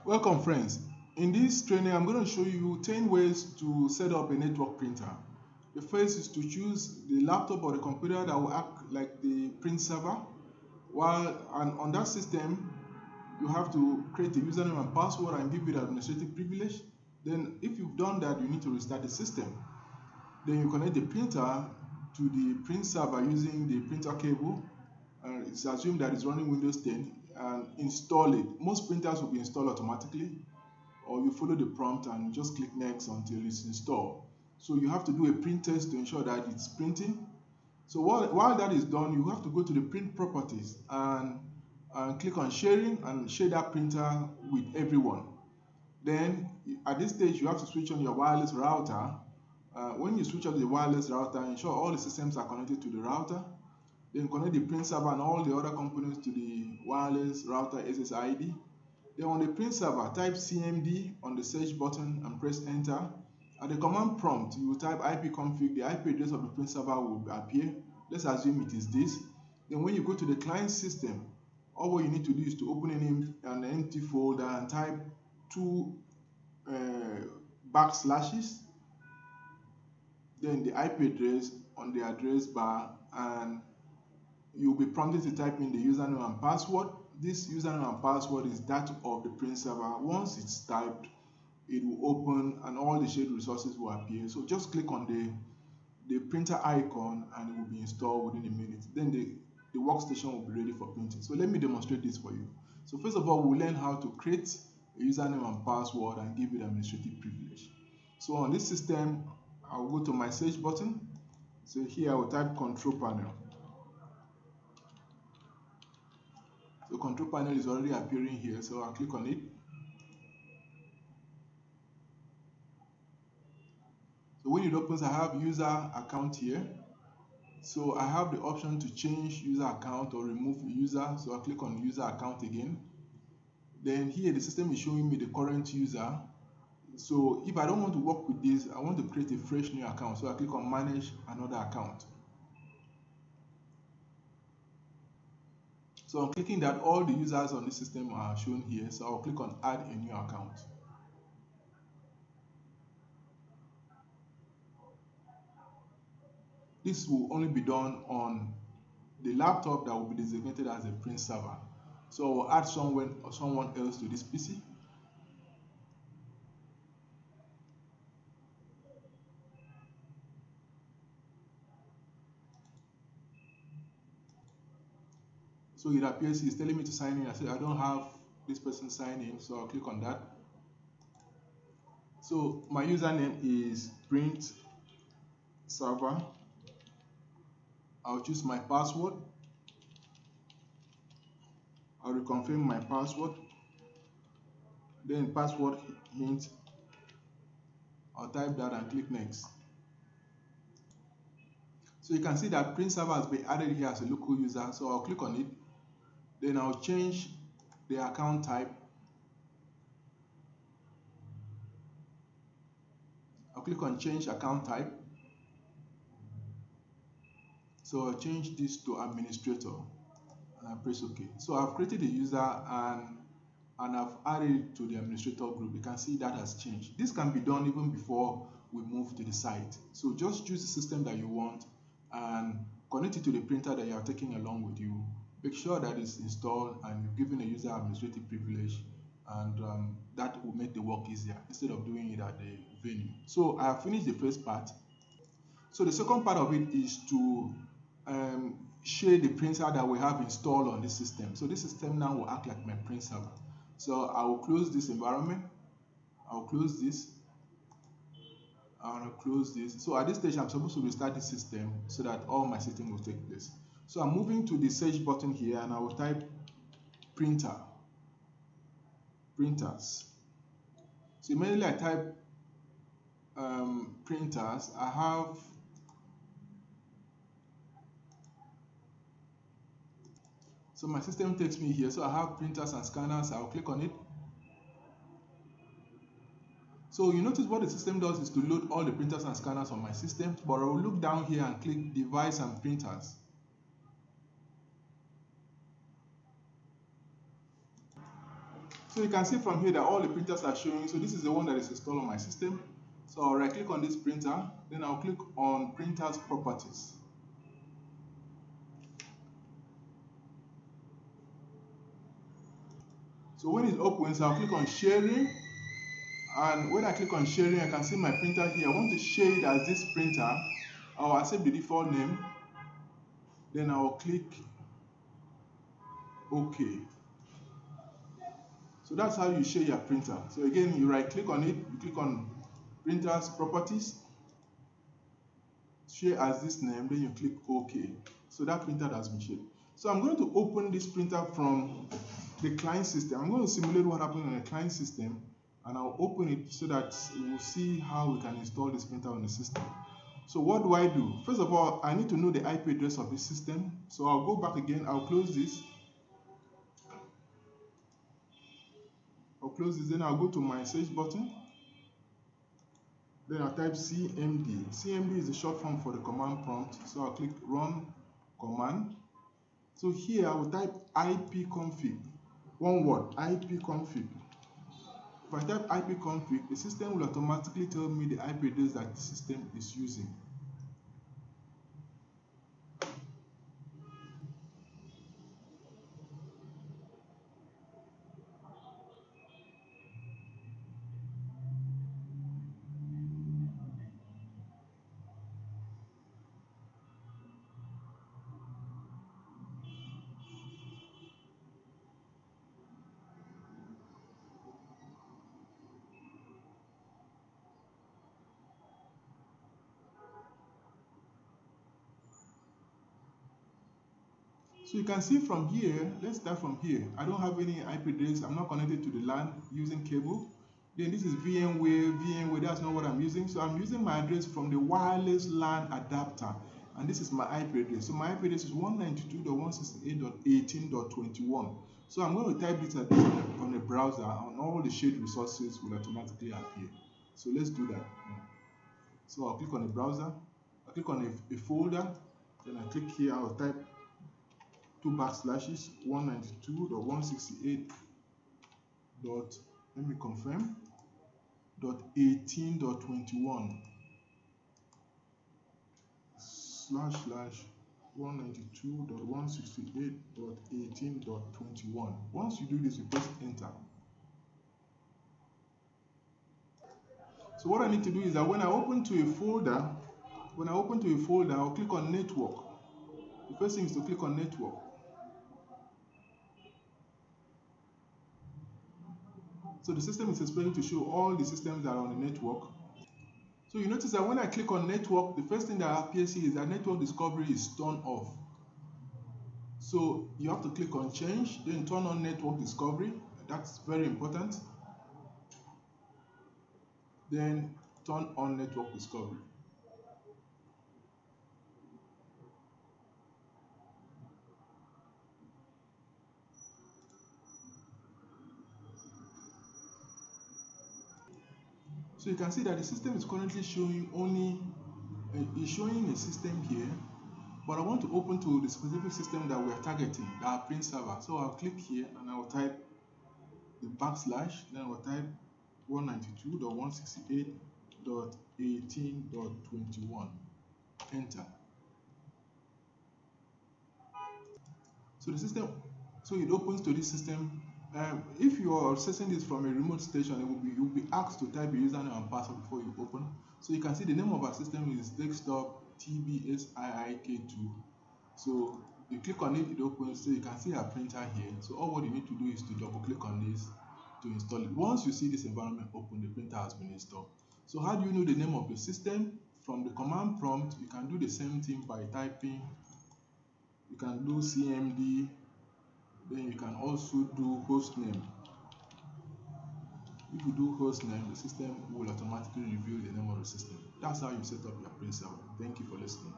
Welcome friends. In this training, I'm going to show you 10 ways to set up a network printer. The first is to choose the laptop or the computer that will act like the print server. And on that system, you have to create a username and password and give it administrative privilege. Then if you've done that, you need to restart the system. Then you connect the printer to the print server using the printer cable. It's assumed that it's running Windows 10 and install it. Most printers will be installed automatically, or you follow the prompt and just click next until it's installed. So you have to do a print test to ensure that it's printing. So while that is done, you have to go to the print properties and click on sharing and share that printer with everyone. Then at this stage, you have to switch on your wireless router. When you switch on the wireless router, ensure all the systems are connected to the router. Then connect the print server and all the other components to the wireless router SSID. Then on the print server, type CMD on the search button and press enter. At the command prompt, you will type ipconfig. The IP address of the print server will appear. Let's assume it is this. Then when you go to the client system, all what you need to do is to open an empty folder and type two backslashes, then the IP address on the address bar, and you'll be prompted to type in the username and password. This username and password is that of the print server. Once it's typed, it will open and all the shared resources will appear. So just click on the printer icon and it will be installed within a minute. Then the workstation will be ready for printing. So let me demonstrate this for you. So first of all, we'll learn how to create a username and password and give it administrative privilege. So on this system, I'll go to my search button. So here I will type control panel. The control panel is already appearing here, so I'll click on it. So when it opens, I have user account here. So I have the option to change user account or remove user. So I'll click on user account again. Then here the system is showing me the current user. So if I don't want to work with this, I want to create a fresh new account. So I click on manage another account. So I'm clicking that all the users on the system are shown here. So I'll click on add a new account. This will only be done on the laptop that will be designated as a print server. So I'll add someone else to this PC. So it appears it's telling me to sign in. I said I don't have this person sign in, so I'll click on that. So my username is print server. I'll choose my password. I'll reconfirm my password. Then password hint. I'll type that and click next. So you can see that print server has been added here as a local user. So I'll click on it. Then I'll change the account type. I'll click on change account type. So I'll change this to administrator and I press OK. So I've created a user and I've added it to the administrator group. You can see that has changed. This can be done even before we move to the site. So just choose the system that you want and connect it to the printer that you are taking along with you. Make sure that it's installed and you've given a user administrative privilege, and that will make the work easier instead of doing it at the venue. So I have finished the first part. So the second part of it is to share the printer that we have installed on this system. So this system now will act like my print server. So I will close this environment. I'll close this. I'll close this. So at this stage, I'm supposed to restart the system so that all my setting will take place. So I'm moving to the search button here and I will type printer, printers. So immediately I type printers, I have so my system takes me here. So I have printers and scanners. I'll click on it. So you notice what the system does is to load all the printers and scanners on my system, but I will look down here and click device and printers. So you can see from here that all the printers are showing. So this is the one that is installed on my system. So I'll right click on this printer, then I'll click on printers properties. So when it opens, I'll click on sharing, and when I click on sharing, I can see my printer here. I want to share it as this printer. I'll accept the default name, then I'll click OK. So that's how you share your printer. So again, you right click on it, you click on printers properties, share as this name, then you click OK. So that printer has been shared. So I'm going to open this printer from the client system. I'm going to simulate what happened on the client system, and I'll open it so that we'll see how we can install this printer on the system. So what do I do? First of all, I need to know the IP address of this system. So I'll go back again, I'll close this. Then I'll go to my search button. Then I'll type CMD. CMD is the short form for the command prompt. So I'll click run command. So here I will type ipconfig. One word, ipconfig. If I type ipconfig, the system will automatically tell me the IP address that the system is using. So you can see from here, let's start from here. I don't have any IP address. I'm not connected to the LAN using cable. Then this is VMware, that's not what I'm using. So I'm using my address from the wireless LAN adapter. And this is my IP address. So my IP address is 192.168.18.21. So I'm going to type this address on the browser, and all the shared resources will automatically appear. So let's do that. So I'll click on the browser, I'll click on a folder, then I click here, I'll type 2/192.168. Let me confirm. .18.21 //192.168.18.21. Once you do this, you press enter. So what I need to do is that when I open to a folder, I'll click on network. The first thing is to click on network. So the system is expecting to show all the systems that are on the network. So you notice that when I click on network, the first thing that appears here is that network discovery is turned off. So you have to click on change, then turn on network discovery. That's very important. Then turn on network discovery. So you can see that the system is currently showing a system here, but I want to open to the specific system that we are targeting, our print server. So I'll click here and I'll type the backslash, then I'll type 192.168.18.21. Enter. So the system, so it opens to this system. If you are accessing this from a remote station, you'll be asked to type a username and password before you open. So you can see the name of our system is desktop TBSIIK2. So you click on it, it opens. So you can see our printer here. So all what you need to do is to double click on this to install it. Once you see this environment open, the printer has been installed. So how do you know the name of the system? From the command prompt, you can do the same thing by typing. You can do CMD, then you can also do host name. If you do host name, the system will automatically reveal the name of the system. That's how you set up your print server. Thank you for listening.